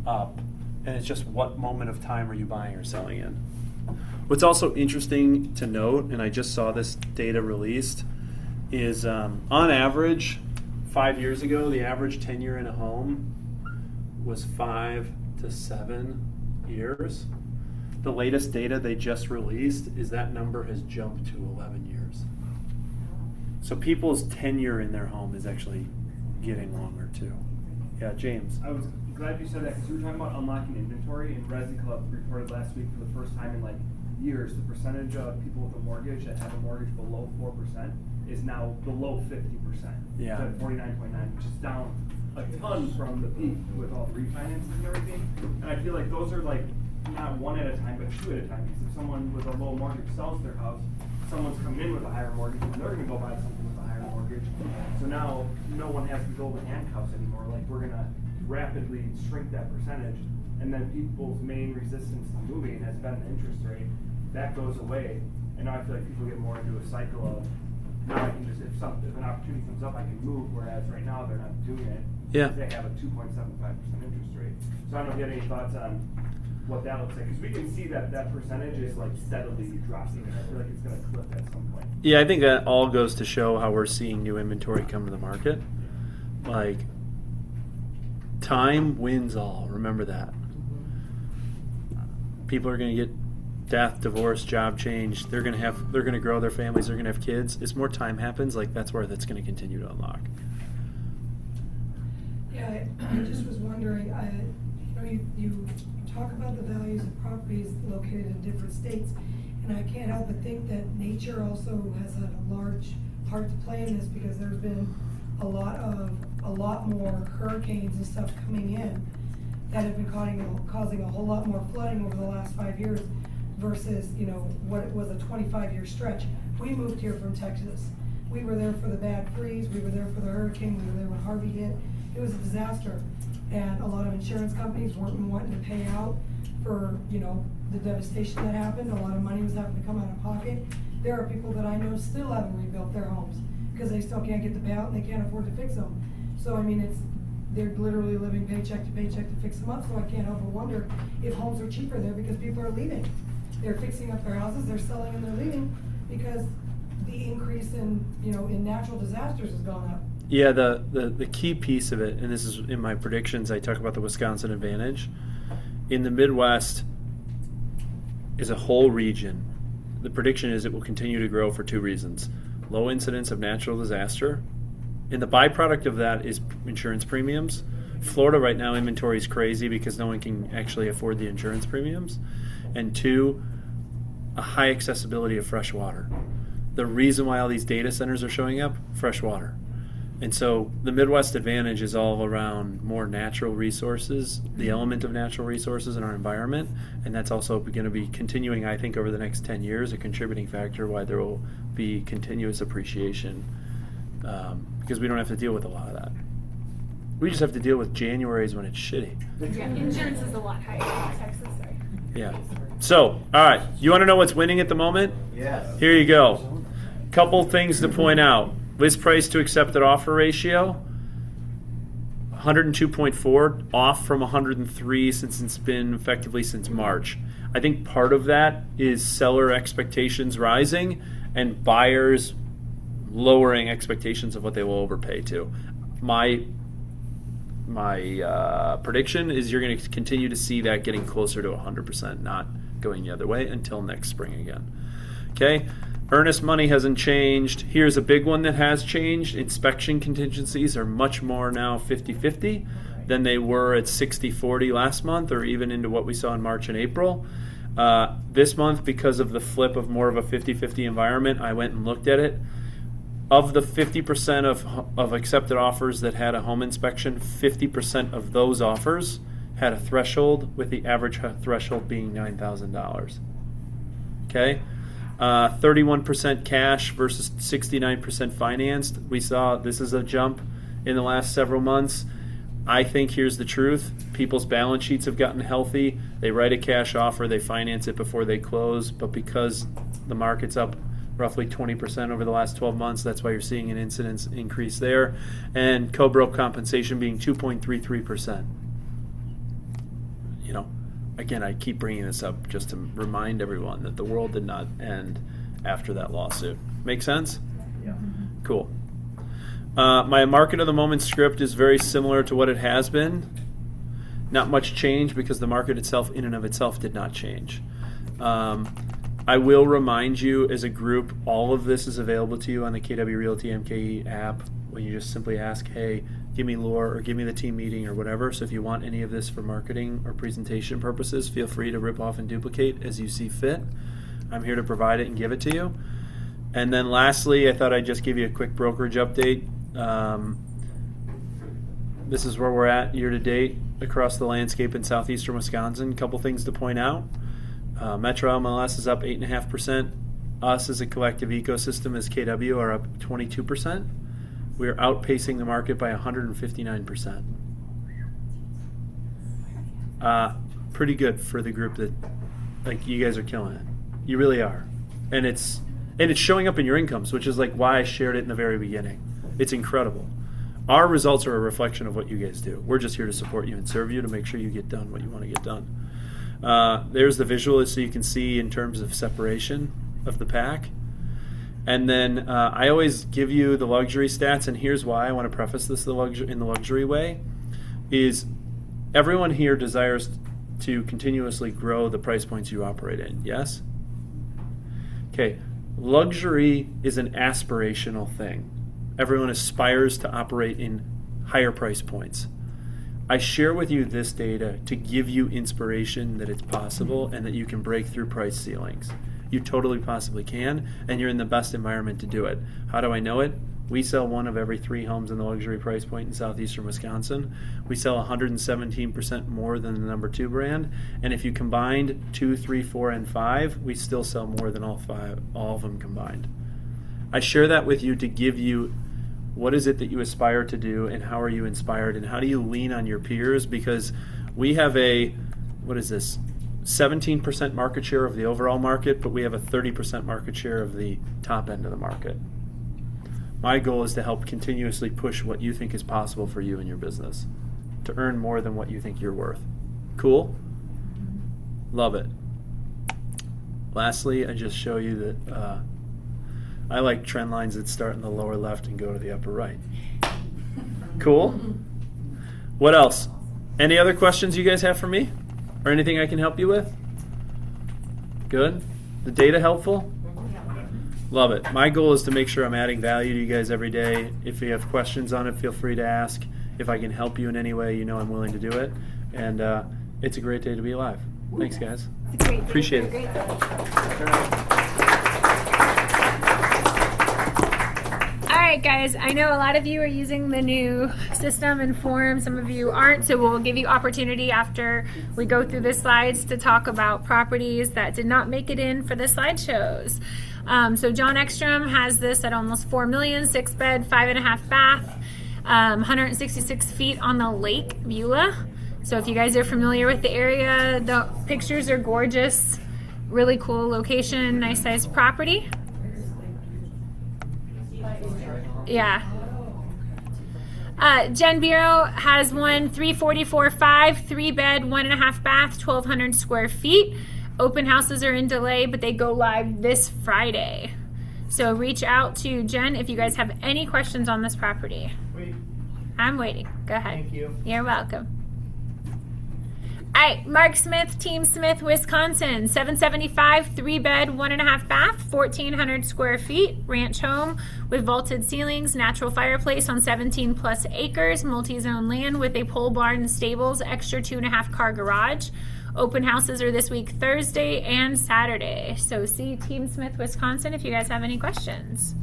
up. And it's just what moment of time are you buying or selling in. What's also interesting to note, and I just saw this data released, is on average, 5 years ago, the average tenure in a home was 5 to 7 years. The latest data they just released is that number has jumped to 11 years. So people's tenure in their home is actually getting longer too. Yeah, James. I was glad you said that because we were talking about unlocking inventory, and Resi Club reported last week for the first time in like years, the percentage of people with a mortgage that have a mortgage below 4% is now below 50%. Yeah. It's at 49.9, which is down a ton from the peak with all the refinances and everything. And I feel like those are like not one at a time, but two at a time. Because if someone with a low mortgage sells their house, someone's coming in with a higher mortgage, and they're going to go buy something with a higher mortgage. So now no one has to go to handcuffs anymore. Like we're going to rapidly shrink that percentage, and then people's main resistance to moving has been the interest rate. That goes away, and now I feel like people get more into a cycle of now I can just, if an opportunity comes up, I can move. Whereas right now they're not doing it. Yeah. They have a 2.75% interest rate. So I don't know if you had any thoughts on what that looks like, because we can see that that percentage is like steadily dropping, and I feel like it's going to clip at some point. Yeah, I think that all goes to show how we're seeing new inventory come to the market. Like, time wins all. Remember that. People are going to get death, divorce, job change. They're going to grow their families. They're going to have kids. As more time happens, like that's where that's going to continue to unlock. Yeah, I just was wondering. You talk about the values of properties located in different states, and I can't help but think that nature also has had a large part to play in this, because there's been a lot more hurricanes and stuff coming in that have been causing a whole lot more flooding over the last 5 years versus, you know, what it was a 25-year stretch. We moved here from Texas. We were there for the bad freeze. We were there for the hurricane. We were there when Harvey hit. It was a disaster. And a lot of insurance companies weren't wanting to pay out for, you know, the devastation that happened. A lot of money was having to come out of pocket. There are people that I know still haven't rebuilt their homes because they still can't get the payout and they can't afford to fix them. So, I mean, they're literally living paycheck to paycheck to fix them up. So I can't help but wonder if homes are cheaper there because people are leaving. They're fixing up their houses, they're selling, and they're leaving because the increase in, you know, in natural disasters has gone up. Yeah, the key piece of it, and this is in my predictions, I talk about the Wisconsin advantage. In the Midwest is a whole region. The prediction is it will continue to grow for two reasons. Low incidence of natural disaster, and the byproduct of that is insurance premiums. Florida right now, inventory is crazy because no one can actually afford the insurance premiums. And two, a high accessibility of fresh water. The reason why all these data centers are showing up, fresh water. And so the Midwest advantage is all around more natural resources, the element of natural resources in our environment, and that's also going to be continuing, I think, over the next 10 years, a contributing factor why there will be continuous appreciation, because we don't have to deal with a lot of that. We just have to deal with Januaries when it's shitty. Yeah, insurance is a lot higher in Texas, sorry. Yeah. So, all right, you want to know what's winning at the moment? Yes. Here you go. Couple things to point out. List price to accepted offer ratio, 102.4, off from 103 since it's been effectively since March. I think part of that is seller expectations rising and buyers lowering expectations of what they will overpay to. My prediction is you're going to continue to see that getting closer to 100%, not going the other way until next spring again. Okay? Earnest money hasn't changed. Here's a big one that has changed. Inspection contingencies are much more now 50-50. than they were at 60-40 last month, or even into what we saw in March and April. This month, because of the flip of more of a 50-50 environment, I went and looked at it. Of the 50% of accepted offers that had a home inspection, 50% of those offers had a threshold, with the average threshold being $9,000. Okay? 31% cash versus 69% financed. We saw this is a jump in the last several months. I think here's the truth. People's balance sheets have gotten healthy. They write a cash offer, they finance it before they close, but because the market's up roughly 20% over the last 12 months, that's why you're seeing an incidence increase there. And co-broke compensation being 2.33%. You know, again, I keep bringing this up just to remind everyone that the world did not end after that lawsuit. Make sense? Yeah. Cool. My market of the moment script is very similar to what it has been. Not much change because the market itself, in and of itself, did not change. I will remind you, as a group, all of this is available to you on the KW Realty MKE app when you just simply ask, hey, give me lore or give me the team meeting or whatever. So if you want any of this for marketing or presentation purposes, feel free to rip off and duplicate as you see fit. I'm here to provide it and give it to you. And then lastly, I thought I'd just give you a quick brokerage update. This is where we're at year to date across the landscape in southeastern Wisconsin. A couple things to point out. Metro MLS is up 8.5%. Us as a collective ecosystem as KW are up 22%. We are outpacing the market by 159%. Pretty good for the group that, like, you guys are killing it. You really are. And it's showing up in your incomes, which is like why I shared it in the very beginning. It's incredible. Our results are a reflection of what you guys do. We're just here to support you and serve you to make sure you get done what you want to get done. There's the visual so you can see in terms of separation of the pack. And then I always give you the luxury stats, and here's why I want to preface this in the luxury way, is everyone here desires to continuously grow the price points you operate in, yes? Okay, luxury is an aspirational thing. Everyone aspires to operate in higher price points. I share with you this data to give you inspiration that it's possible and that you can break through price ceilings. You totally possibly can, and you're in the best environment to do it. How do I know it? We sell 1 of every 3 homes in the luxury price point in southeastern Wisconsin. We sell 117% more than the number 2 brand, and if you combined 2, 3, 4, and 5, we still sell more than all of them combined. I share that with you to give you what is it that you aspire to do, and how are you inspired, and how do you lean on your peers, because we have a, 17% market share of the overall market, but we have a 30% market share of the top end of the market. My goal is to help continuously push what you think is possible for you in your business, to earn more than what you think you're worth. Cool? Love it. Lastly, I just show you that I like trend lines that start in the lower left and go to the upper right. Cool? What else? Any other questions you guys have for me? Or anything I can help you with? Good? The data helpful? Love it. My goal is to make sure I'm adding value to you guys every day. If you have questions on it, feel free to ask. If I can help you in any way, you know I'm willing to do it. And it's a great day to be alive. Thanks, guys. Appreciate it. All right, guys, I know a lot of you are using the new system and form. Some of you aren't, so we'll give you opportunity after we go through the slides to talk about properties that did not make it in for the slideshows. So John Ekstrom has this at almost $4 million, 6-bed, 5.5 bath, 166 feet on the Lake Beulah. So if you guys are familiar with the area, the pictures are gorgeous. Really cool location, nice sized property. Yeah. Jen Bureau has one 344.5, 3-bed, 1.5 bath, 1,200 square feet. Open houses are in delay, but they go live this Friday. So reach out to Jen if you guys have any questions on this property. Wait. I'm waiting. Go ahead. Thank you. You're welcome. All right, Mark Smith, Team Smith, Wisconsin, 775, 3-bed, 1.5 bath, 1,400 square feet, ranch home with vaulted ceilings, natural fireplace on 17 plus acres, multi-zone land with a pole barn and stables, extra 2.5 car garage. Open houses are this week, Thursday and Saturday. So see Team Smith, Wisconsin, if you guys have any questions.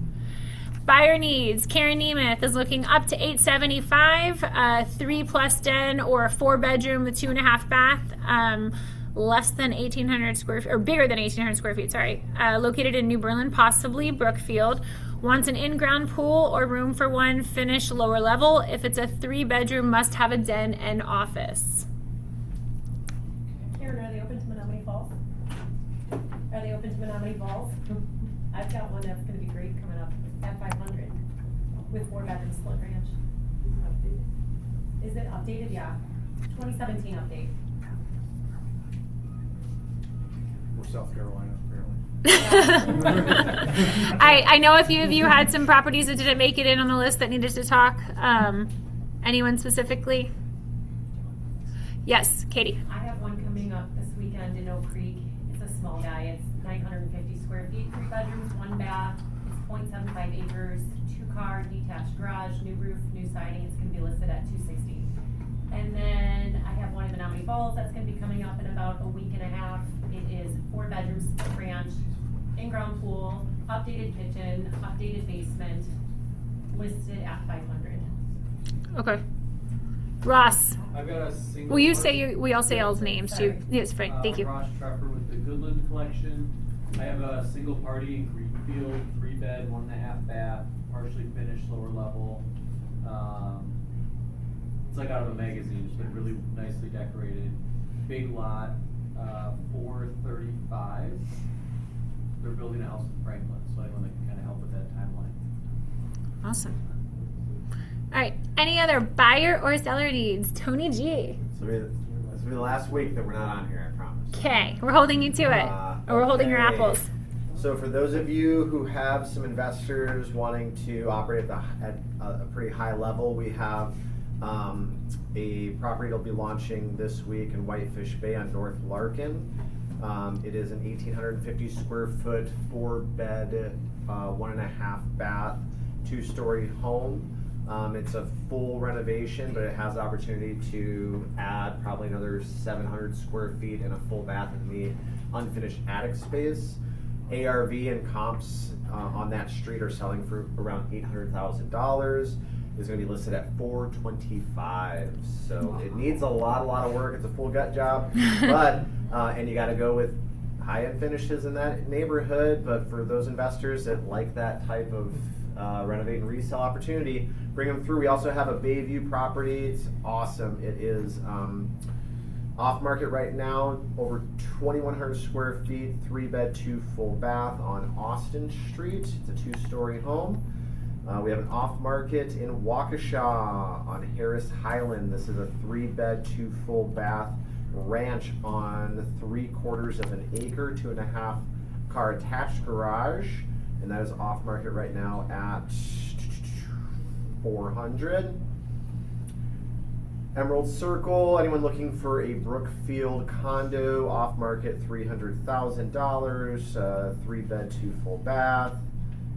Buyer needs. Karen Nemeth is looking up to $875, 3+ den or a 4-bedroom with 2.5 bath, less than 1,800 square feet, or bigger than 1,800 square feet, sorry. Located in New Berlin, possibly Brookfield. Wants an in-ground pool or room for one, finish lower level. If it's a 3-bedroom, must have a den and office. Karen, are they open to Menominee Falls? Are they open to Menominee Falls? I've got one that's going to be great coming up at 500 with 4-bedroom split ranch. Is it updated? Yeah. 2017 update. We're South Carolina, apparently. I know a few of you had some properties that didn't make it in on the list that needed to talk. Anyone specifically? Yes, Katie. I have one coming up this weekend in Oak Creek. It's a small guy. It's 950 square feet, 3 bedrooms, 1 bath. It's 0.75 acres, 2-car detached garage, new roof, new siding. It's going to be listed at $260. And then I have one in Menominee Falls that's going to be coming up in about a week and a half. It is 4 bedrooms, split ranch, in-ground pool, updated kitchen, updated basement, listed at 500. Okay. Ross. I've got a single. Will you say we all say y'all's names too? Yes, Frank. Thank you. Ross Treffer with the Goodland Collection. I have a single party in Greenfield, 3-bed, 1.5 bath, partially finished, lower level. It's like out of a magazine. It's been really nicely decorated. Big lot, 435. They're building a house in Franklin, so anyone that can kind of help with that timeline. Awesome. All right. Any other buyer or seller needs? Tony G. This will be the last week that we're not on here, I promise. Okay. We're holding you to it. Or we're holding your Okay. apples. So for those of you who have some investors wanting to operate at a pretty high level, we have a property that'll be launching this week in Whitefish Bay on North Larkin. It is an 1,850 square foot, 4-bed, 1.5 bath, 2-story home. It's a full renovation, but it has the opportunity to add probably another 700 square feet and a full bath in the unfinished attic space. ARV and comps on that street are selling for around $800,000. It's going to be listed at $425. So it needs a lot of work. It's a full gut job, but and you got to go with high-end finishes in that neighborhood. But for those investors that like that type of renovate and resell opportunity, bring them through. We also have a Bayview property. It's awesome. It is off market right now, over 2,100 square feet, 3-bed, 2 full bath on Austin Street. It's a 2-story home. We have an off market in Waukesha on Harris Highland. This is a 3-bed, 2 full bath ranch on 3/4 of an acre, 2.5 car attached garage. And that is off market right now at $400. Emerald Circle, anyone looking for a Brookfield condo, off market $300,000, 3-bed, 2 full bath.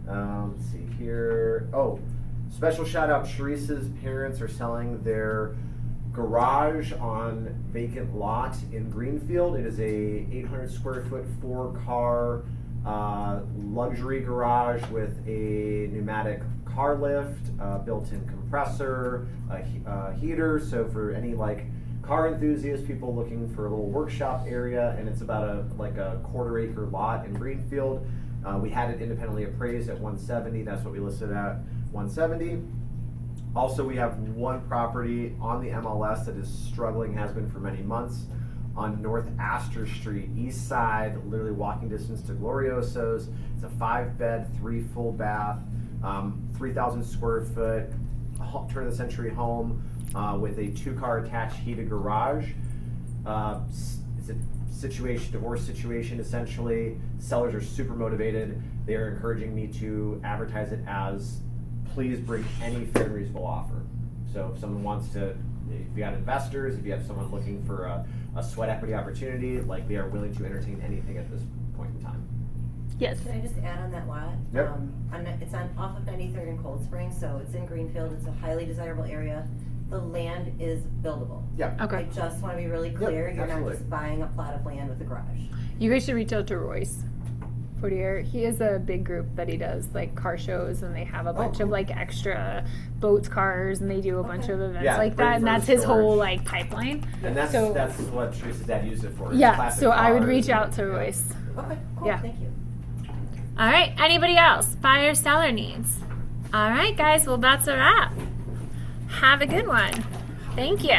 Let's see here. Oh, special shout out, Sharice's parents are selling their garage on vacant lot in Greenfield. It is a 800 square foot, 4-car luxury garage with a pneumatic car lift, built-in compressor, a heater. So for any like car enthusiasts, people looking for a little workshop area, and it's about a 1/4 acre lot in Greenfield. We had it independently appraised at $170. That's what we listed at $170. Also, we have one property on the MLS that is struggling, has been for many months, on North Astor Street, east side, literally walking distance to Glorioso's. It's a 5-bed, 3 full bath, 3,000 square foot, turn of the century home with a 2-car attached heated garage. It's a divorce situation essentially. Sellers are super motivated. They are encouraging me to advertise it as, please bring any fair and reasonable offer. So if someone wants to if you got investors, if you have someone looking for a sweat equity opportunity, like they are willing to entertain anything at this point in time. Yes. Can I just add on that lot? Yep. It's on off of 93rd and Cold Spring, so it's in Greenfield. It's a highly desirable area. The land is buildable. Yeah. Okay. I just want to be really clear. You're absolutely. not just buying a plot of land with a garage. You guys should reach out to Royce Fortier. He has a big group that he does like car shows, and they have a bunch of like extra boats, cars, and they do a bunch of events Yeah, like bring that. And for that's the his whole storage. like pipeline. And that's So- that's what Teresa's dad used it for. is Yeah. classic So I would cars reach and- out to yeah. Royce. Okay, cool. Yeah. Thank you. All right. Anybody else? Buyer seller needs. All right, guys. Well, that's a wrap. Have a good one. Thank you.